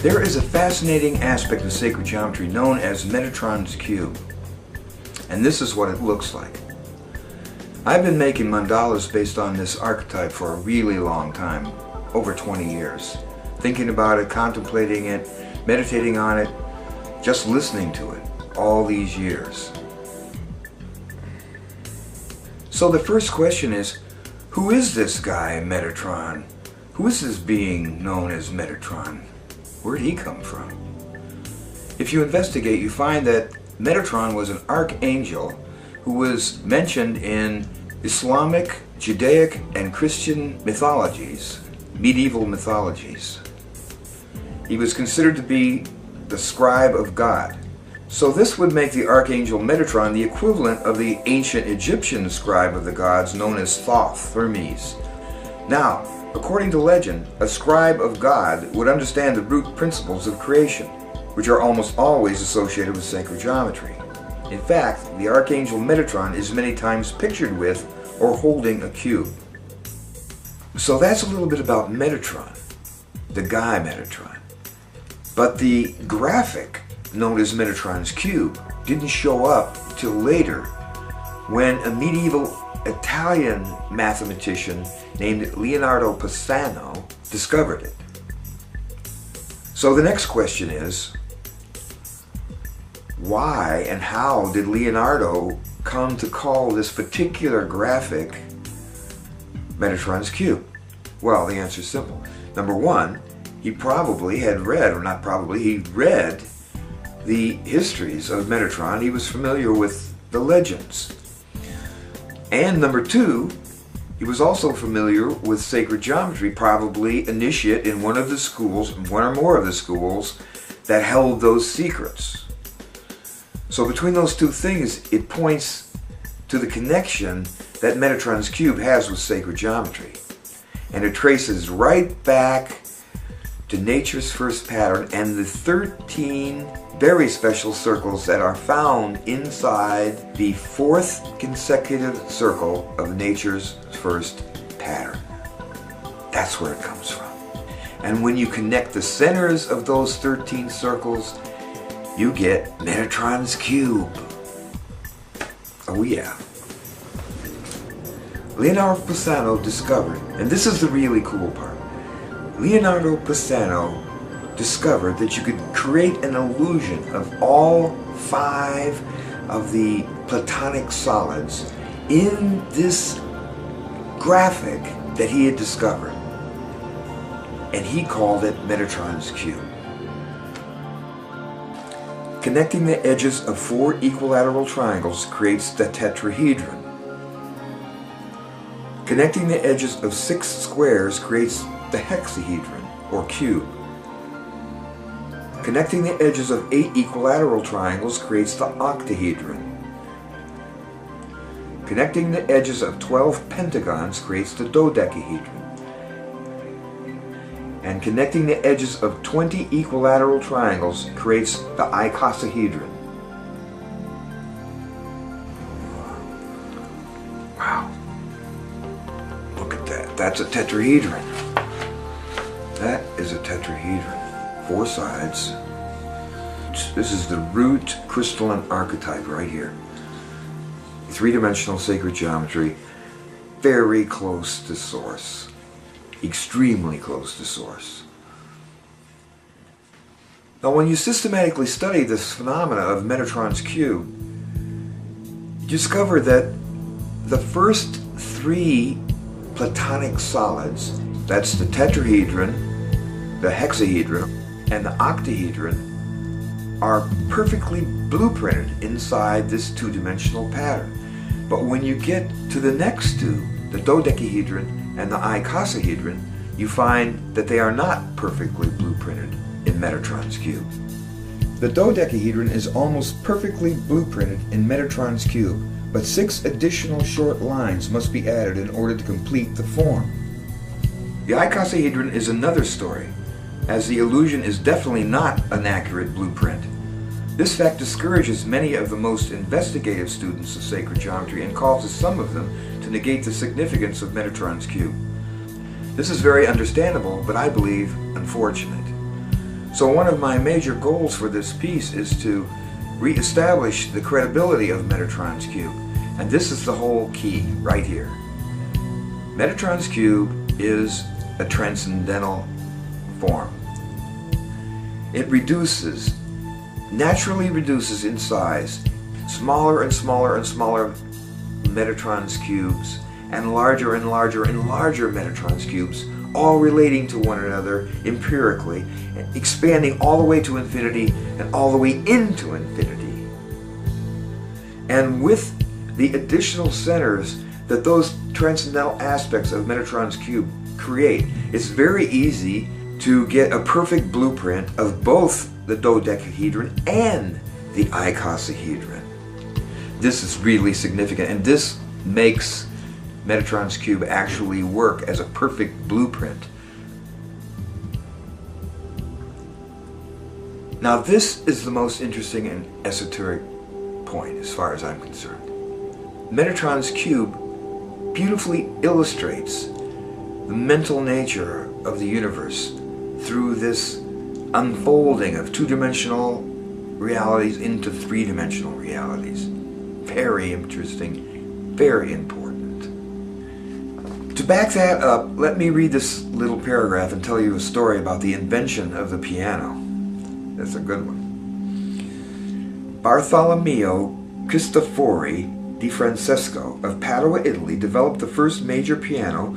There is a fascinating aspect of sacred geometry known as Metatron's cube, and this is what it looks like. I've been making mandalas based on this archetype for a really long time, over 20 years, thinking about it, contemplating it, meditating on it, just listening to it all these years. So the first question is, who is this guy, Metatron? Who is this being known as Metatron? Where did he come from? If you investigate, you find that Metatron was an archangel who was mentioned in Islamic, Judaic, and Christian mythologies, medieval mythologies. He was considered to be the scribe of God. So this would make the archangel Metatron the equivalent of the ancient Egyptian scribe of the gods known as Thoth, Hermes. Now, according to legend, a scribe of God would understand the root principles of creation, which are almost always associated with sacred geometry. In fact, the archangel Metatron is many times pictured with or holding a cube. So that's a little bit about Metatron, the guy Metatron. But the graphic known as Metatron's cube didn't show up till later, when a medieval Italian mathematician named Leonardo Pisano discovered it. So the next question is, why and how did Leonardo come to call this particular graphic Metatron's cube? Well, the answer is simple. Number one, he probably had read, or not probably, he read the histories of Metatron. He was familiar with the legends. And number two, he was also familiar with sacred geometry, probably initiate in one of the schools, one or more of the schools that held those secrets. So between those two things, it points to the connection that Metatron's cube has with sacred geometry. And it traces right back to nature's first pattern and the 13 very special circles that are found inside the fourth consecutive circle of nature's first pattern. That's where it comes from. And when you connect the centers of those 13 circles, you get Metatron's cube. Oh yeah. Leonardo Pisano discovered, and this is the really cool part, Leonardo Pisano discovered that you could create an illusion of all 5 of the Platonic solids in this graphic that he had discovered. And he called it Metatron's cube. Connecting the edges of 4 equilateral triangles creates the tetrahedron. Connecting the edges of 6 squares creates the hexahedron, or cube. Connecting the edges of 8 equilateral triangles creates the octahedron. Connecting the edges of 12 pentagons creates the dodecahedron. And connecting the edges of 20 equilateral triangles creates the icosahedron. Wow. Look at that. That's a tetrahedron. That is a tetrahedron. 4 sides. This is the root crystalline archetype right here. 3-dimensional sacred geometry, very close to source. Extremely close to source. Now when you systematically study this phenomena of Metatron's cube, you discover that the first 3 Platonic solids, that's the tetrahedron, the hexahedron, and the octahedron, are perfectly blueprinted inside this 2-dimensional pattern. But when you get to the next 2, the dodecahedron and the icosahedron, you find that they are not perfectly blueprinted in Metatron's cube. The dodecahedron is almost perfectly blueprinted in Metatron's cube, but 6 additional short lines must be added in order to complete the form. The icosahedron is another story, as the illusion is definitely not an accurate blueprint. This fact discourages many of the most investigative students of sacred geometry and causes some of them to negate the significance of Metatron's cube. This is very understandable, but I believe unfortunate. So one of my major goals for this piece is to reestablish the credibility of Metatron's cube. And this is the whole key right here. Metatron's cube is a transcendental form. It naturally reduces in size, smaller and smaller and smaller Metatron's cubes, and larger and larger and larger Metatron's cubes, all relating to one another empirically, expanding all the way to infinity and all the way into infinity. And with the additional centers that those transcendental aspects of Metatron's cube create, it's very easy to get a perfect blueprint of both the dodecahedron and the icosahedron. This is really significant, and this makes Metatron's cube actually work as a perfect blueprint. Now this is the most interesting and esoteric point as far as I'm concerned. Metatron's cube beautifully illustrates the mental nature of the universe through this unfolding of two-dimensional realities into three-dimensional realities. Very interesting, very important. To back that up, let me read this little paragraph and tell you a story about the invention of the piano. That's a good one. Bartolomeo Cristofori di Francesco of Padua, Italy, developed the first major piano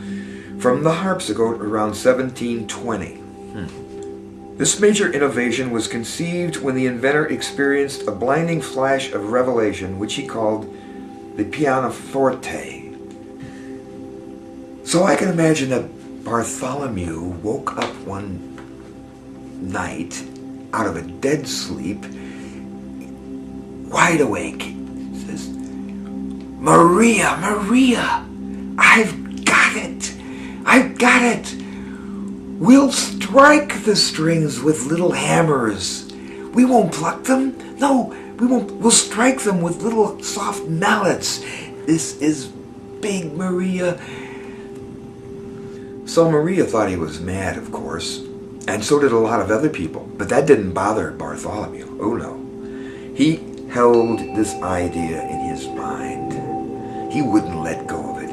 from the harpsichord around 1720. This major innovation was conceived when the inventor experienced a blinding flash of revelation, which he called the pianoforte. So I can imagine that Bartholomew woke up one night out of a dead sleep, wide awake. He says, Maria, Maria, I've got it. I've got it. We'll strike the strings with little hammers. We won't pluck them. No, we won't. We'll strike them with little soft mallets. This is big, Maria. So Maria thought he was mad, of course, and so did a lot of other people. But that didn't bother Bartholomew. Oh no. He held this idea in his mind. He wouldn't let go of it.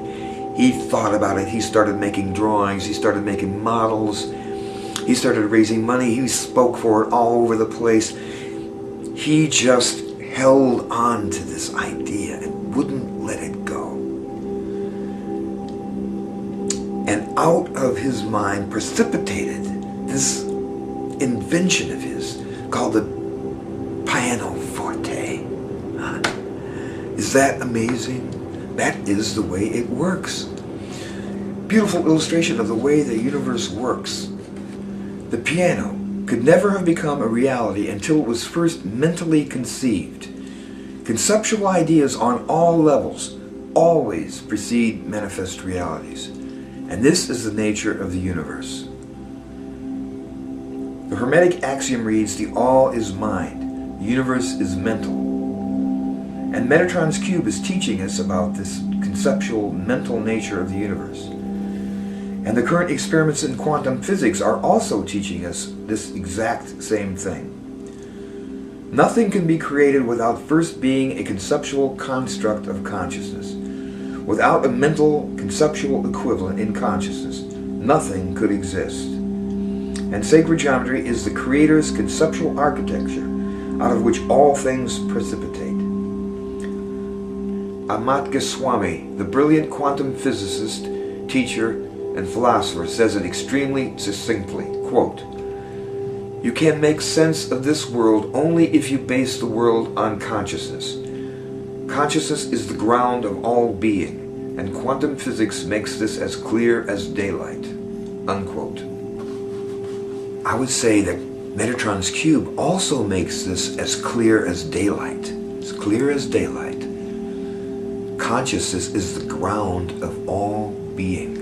He thought about it. He started making drawings. He started making models. He started raising money. He spoke for it all over the place. He just held on to this idea and wouldn't let it go. And out of his mind precipitated this invention of his called the pianoforte. Is that amazing? That is the way it works. Beautiful illustration of the way the universe works. The piano could never have become a reality until it was first mentally conceived. Conceptual ideas on all levels always precede manifest realities. And this is the nature of the universe. The Hermetic axiom reads, the all is mind, the universe is mental. And Metatron's cube is teaching us about this conceptual mental nature of the universe. And the current experiments in quantum physics are also teaching us this exact same thing. Nothing can be created without first being a conceptual construct of consciousness. Without a mental conceptual equivalent in consciousness, nothing could exist. And sacred geometry is the Creator's conceptual architecture out of which all things precipitate. Amat Goswami, the brilliant quantum physicist, teacher, and philosopher, says it extremely succinctly, quote, "You can make sense of this world only if you base the world on consciousness. Consciousness is the ground of all being, and quantum physics makes this as clear as daylight." Unquote. I would say that Metatron's cube also makes this as clear as daylight. As clear as daylight. Consciousness is the ground of all being.